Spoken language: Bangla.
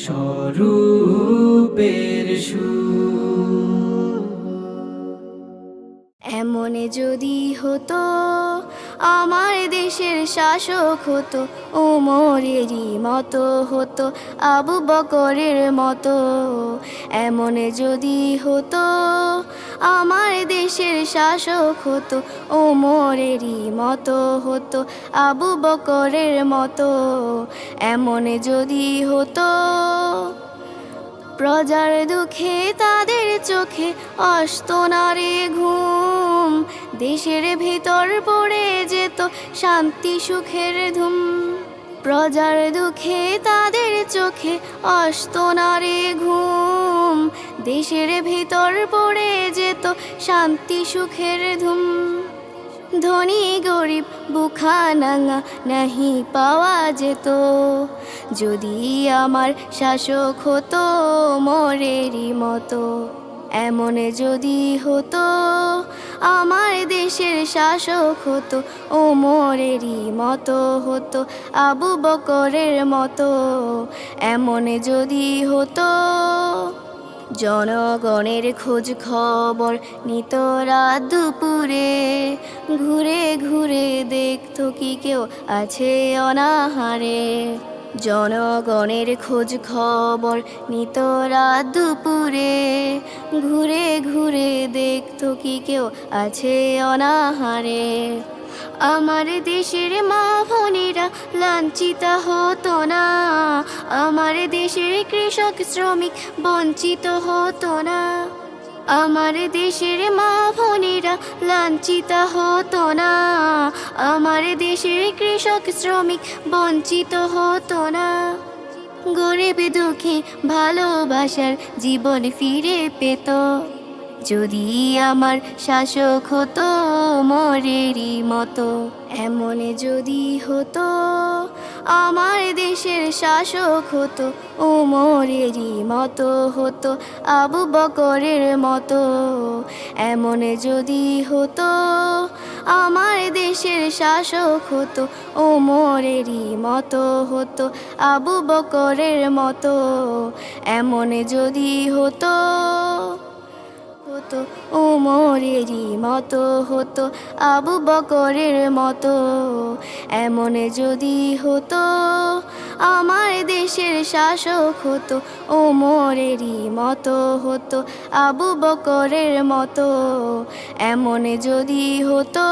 স্বরূপের সুর। এমন যদি হতো আমার দেশের শাসক হতো ওমরেরই মতো হতো, আবু বকরের মতো। এমন যদি হতো আমার দেশের শাসক হতো ওমরেরই মতো হতো, আবু বকরের মতো। এমন যদি হতো প্রজার দুঃখে তাদের চোখে আসতো না রে ঘুম, দেশের ভেতর পড়ে যেত শান্তি সুখের ধুম। প্রজার দুঃখে তাদের চোখে আসতো না রে ঘুম, দেশের ভেতর পড়ে যেত শান্তি সুখের ধুম। ধনী গরিব বুখানাঙা নাহি পাওয়া যেত, যদি আমার শাসক হতো মোরেরই মতো। এমন যদি হতো আমার দেশের শাসক হতো ওমরেরই মতো হতো, আবু বকরের মতো। এমন যদি হতো জনগণের খোঁজ খবর নিত রাত দুপুরে, ঘুরে ঘুরে দেখতো কি কেউ আছে অনাহারে। জনগণের খোঁজ খবর নিত রাত দুপুরে, ঘুরে ঘুরে দেখতো কি কেউ আছে অনাহারে। আমার দেশের মা বোনেরা লাঞ্ছিত হতো না, আমার দেশের কৃষক শ্রমিক বঞ্চিত হতো না। আমার দেশের মা বোনেরা লাঞ্ছিত হতো না, আমার দেশের কৃষক শ্রমিক বঞ্চিত হতো না। গরিব দুঃখী ভালোবাসার জীবন ফিরে পেত, যদি আমার শাসক হতো মোরেরই মতো। এমন যদি হতো আমার দেশের শাসক হতো ওমরেরই মতো হতো, আবু বকরের মতো। এমন যদি হতো আমার দেশের শাসক হতো ওমরেরই মতো হতো, আবু বকরের মতো। এমন যদি হতো ওমরেরই মতো হতো, আবু বকরের মতো। এমন যদি হতো আমার দেশের শাসক হতো ওমরেরই মতো হতো, আবু বকরের মতো। এমন যদি হতো।